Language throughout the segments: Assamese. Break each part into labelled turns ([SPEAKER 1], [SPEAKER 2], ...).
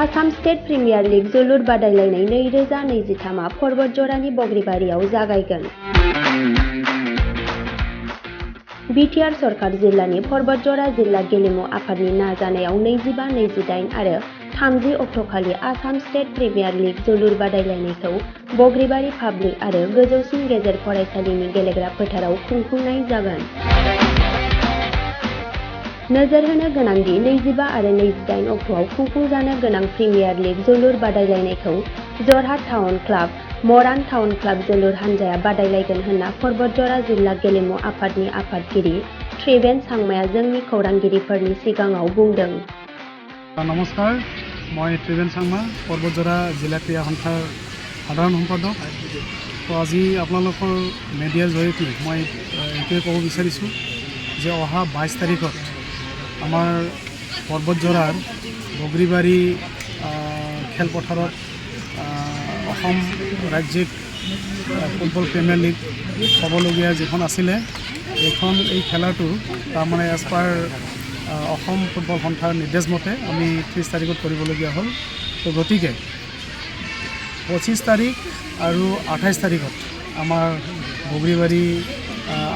[SPEAKER 1] आसाम स्टेट प्रिमियार लीग जोलुर बादायलायनाय 2023 पर्बतजरानि बग्रिबारियाव जागायगोन। बिटिआर सरकार जिल्लानि पर्बतजरा जिल्ला गेलेमु आफादनि नाजानायाव 25-28 आरो 30 अक्ट'खालि आसाम स्टेट प्रिमियार लीग जोलुर बादायलायनायखौ बग्रिबारि पाब्लिक आरो गोजौसिन गेजेर फरायसालिनि गेलेग्रा फोथाराव खुंफुंनाय जागोन। नोजोर होनो गोनांदि 25 आरो 28 अक्ट'आव खुंफुंजानो गोनां प्रिमियार लीग जोलुर बादायलायनायखौ Jorhat town club, Moran town club जोलुर हानजाया बादायलायगोन होनना पर्बतजरा जिल्ला गेलेमु आफादनि आफादगिरि त्रिवेन सांमाया जोंनि खौरांगिरिफोरनि सिगाङाव बुंदों।
[SPEAKER 2] नमस्कार, मैं त्रिवेन सांमा पर्बतजरा जिला क्रीड़ा सन्थार साधारण सम्पादक। तो आज आपलोकर मिडियार जरिए मैं ये कब विचारिছোঁ जे अहा 22 तारिखत आमार पर्बतजरार बग्रिबारी खेलपथारत राज्यिक फुटबल प्रिमियार लीग हबलगिया जिखन आसिले एखन এই খেলাটো তাৰমানে এজ পাৰ অসম ফুটবল সন্থাৰ নিৰ্দেশ মতে আমি 30 তাৰিখত কৰিবলগীয়া হ'ল। তো গতিকে 25 তাৰিখ আৰু 28 তাৰিখত আমাৰ বগ্ৰিবাৰী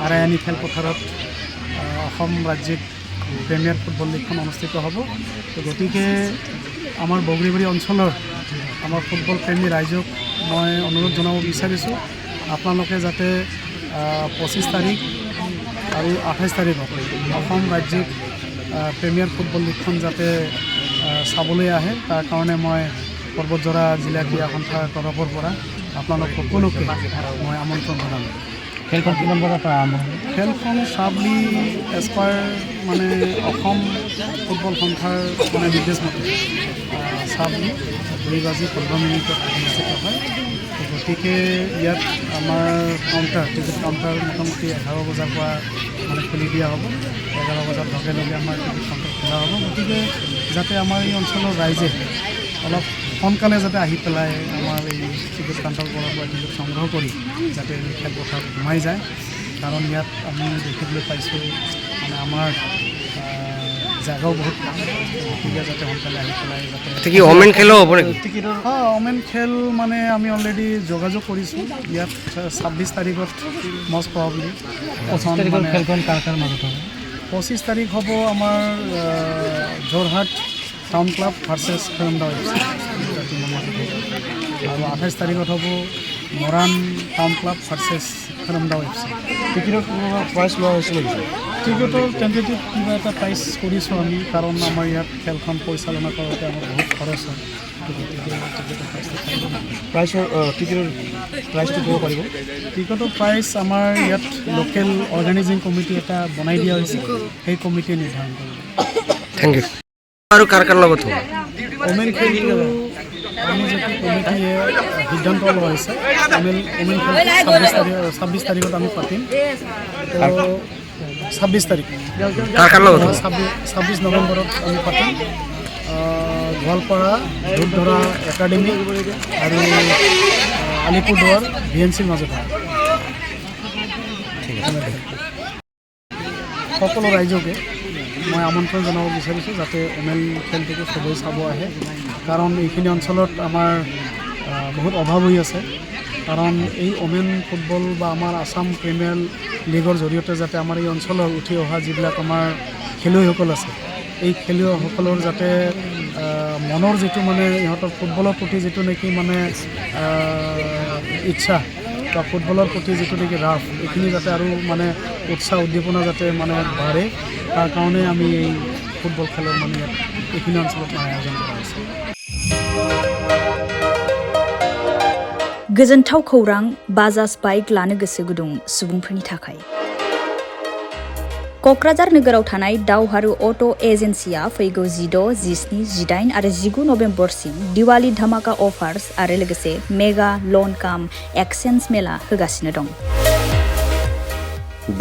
[SPEAKER 2] আৰায়ানী খেলপথাৰত অসম ৰাজ্যিক প্ৰিমিয়াৰ ফুটবল লীগখন অনুষ্ঠিত হ'ব। তো গতিকে আমাৰ বগ্ৰিবাৰী অঞ্চলৰ আমাৰ ফুটবল প্ৰেমী ৰাইজক মই অনুৰোধ জনাব বিচাৰিছোঁ আপোনালোকে যাতে 25 তাৰিখ আৰু 28 তাৰিখত অসম ৰাজ্যিক প্ৰিমিয়াৰ ফুটবল লীগখন যাতে চাবলৈ আহে, তাৰ কাৰণে মই पर्बतजरा जिला क्रीड़ा सन्थार तरफर পৰা আপোনালোক সকলোকে মই আমন্ত্ৰণ জনালোঁ। খেলখন কিমান বজাৰ পৰা আৰম্ভ হ'ব? খেলখন চাবলি এজ পাৰ মানে অসম ফুটবল সন্থাৰ মানে নিৰ্দেশ মতে চাবলি 2:15 অনুষ্ঠিত হয়। গতিকে ইয়াত আমাৰ টিকেট কাউণ্টাৰ মোটামুটি 11 বজাৰ পৰা মানে খুলি দিয়া হ'ব। 11 বজাৰ লগে লগে আমাৰ টিকেট কাউণ্টাৰ খোলা হ'ব। গতিকে যাতে আমাৰ এই অঞ্চলৰ ৰাইজে অলপ সোনকালে যাতে আহি পেলাই আমাৰ এই টিকেট কাউণ্টাৰৰ পৰা টিকেট সংগ্ৰহ কৰি যাতে খেলপথাৰত সোমাই যায়, কাৰণ ইয়াত আমি দেখিবলৈ পাইছোঁ মানে আমাৰ জাগাও বহুত কম। গতিকে যাতে সোনকালে আহি পেলাই যাতে
[SPEAKER 3] ওমেন খেলো হ'ব নেকি?
[SPEAKER 2] ওমেন খেল মানে আমি অলৰেডি যোগাযোগ কৰিছোঁ। ইয়াত 26 তাৰিখত মষ্ট প্ৰবাবলি
[SPEAKER 3] খেলখন কাৰ কাৰ মাজত হ'ব?
[SPEAKER 2] 25 তাৰিখ হ'ব আমাৰ যোৰহাট টাউন ক্লাব ভাৰ্চেছ খেৰমদা আৰু 28 তাৰিখত হ'ব মৰাণ টাউন ক্লাব ভাৰ্চেছ খেৰমদা ৱেবছাইট।
[SPEAKER 3] টিকেটৰ প্ৰাইচ লোৱা হৈছিল নেকি?
[SPEAKER 2] টিকেটৰ টেণ্টেটিভ কিবা এটা প্ৰাইচ কৰিছোঁ আমি, কাৰণ আমাৰ ইয়াত খেলখন পৰিচালনা কৰোঁতে আমাৰ বহুত খৰচ হয়।
[SPEAKER 3] টিকেটৰ প্ৰাইচটো ক'ব পাৰিব?
[SPEAKER 2] টিকেটৰ প্ৰাইচ আমাৰ ইয়াত লোকেল অৰ্গেনাইজিং কমিটি এটা বনাই দিয়া হৈছে, সেই কমিটিয়ে নিৰ্ধাৰণ কৰিব।
[SPEAKER 3] Thank you. আৰু কাৰ কাৰ লগত হ'ব?
[SPEAKER 2] ওমেন খেলটো আমি যিটো কমিটিয়ে সিদ্ধান্ত লোৱা হৈছে, ওমেন খেল 26 তাৰিখত আমি পাতিম। তো 26 তাৰিখ
[SPEAKER 3] কাৰ কাৰ লগত?
[SPEAKER 2] 26 নৱেম্বৰত আমি পাতিম। গোৱালপাৰা ধূপধৰা একাডেমি আৰু আলিপুৰদুৱাৰ VNCৰ মাজত হয়। সকলো ৰাইজকে মই আমন্ত্ৰণ জনাব বিচাৰিছোঁ যাতে ওমেন খেলটোকে সবেই চাব আহে, কাৰণ এইখিনি অঞ্চলত আমাৰ বহুত অভাৱ হৈ আছে। কাৰণ এই ওমেন ফুটবল বা আমাৰ আসাম প্ৰিমিয়াৰ লীগৰ জৰিয়তে যাতে আমাৰ এই অঞ্চলৰ উঠি অহা যিবিলাক আমাৰ খেলুৱৈসকল আছে, এই খেলুৱৈসকলৰ যাতে মনৰ যিটো মানে ইহঁতৰ ফুটবলৰ প্ৰতি যিটো নেকি মানে ইচ্ছা বা ফুটবলৰ প্ৰতি যিটো নেকি ৰাপ, এইখিনি যাতে আৰু মানে উৎসাহ উদ্দীপনা যাতে মানে বাঢ়ে, তাৰ কাৰণে আমি এই ফুটবল খেলৰ মানে ইয়াত এইখিনি অঞ্চলত আয়োজন কৰা হৈছে।
[SPEAKER 4] गोजोनथाव खौरां बाजाज बाइक लानो गोसो गुदुं सुबुंफोरनि थाखाय। क'क्राझार नोगोराव थानाय दावहारु अट' एजेन्सिया फैगौ 16, 17, 18 आरो 19 नभेम्बरसिम दिवाली धमाका अफार्स आरो लोगोसे मेगा लन काम एक्सचेन्ज मेला होगासिनो दं।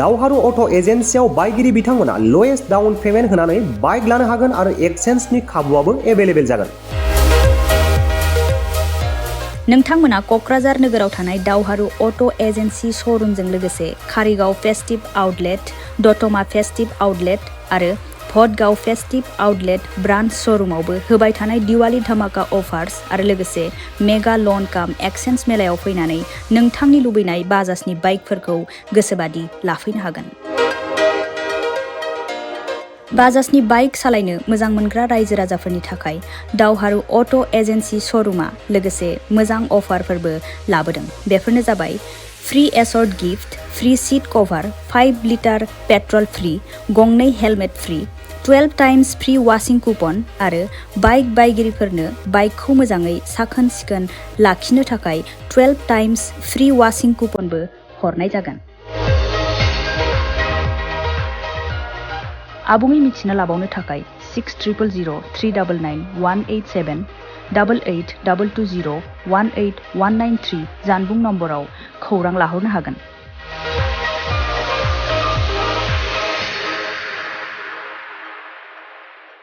[SPEAKER 5] दावहारु अट' एजेन्सियाव बायगिरि बिथांमोना लवेस्ट डाउन पेमेन्ट होनानै बाइक लानो हागोन आरो एक्सचेन्जनि खाबुआबो एभेलेबेल जागोन।
[SPEAKER 4] नोंथांमोना क'क्राझार नोगोराव थानाय दावहारु अट' एजेन्सि श'रुमजों लोगोसे कारिगाव फेस्टिभ आउटलेट, दतमा फेस्टिभ आउटलेट आरो भटगाव फेस्टिव आउटलेट ब्रान्च श'रुमावबो होबाय थानाय दिवाली धामाका अफार्स आरो लोगोसे मेगा लन काम एक्सचेन्ज मेलायाव फैनानै नोंथांनि लुबैनाय बाजाजनि बाइकफोरखौ गोसोबादि लाफैनो हागोन। बाजाजनि बाइक सालायनो मोजां मोनग्रा रायजो राजाफोरनि थाखाय दावहारु अट' एजेन्सि श'रुमा लोगोसे मोजां अफारफोरबो लाबोदों। बेफोरनो जाबाय फ्री एसर्ट गिफ्ट, फ्री सीट कभार, 5 लिटार पेट्रल फ्री, गंनै helmet free, 12 times free washing coupon आरो बाइक बायगिरिफोरनो बाइकखौ मोजाङै साखोन सिखोन लाखिनो थाखाय 12 टाइम्स फ्री वाशिं कुपनबो हरनाय जागोन। आबुङै मिथिना लाबावनो थाखाय 60000399 187 88 220 18193 जानबुं नम्बराव खौरां लाहरनो हागोन।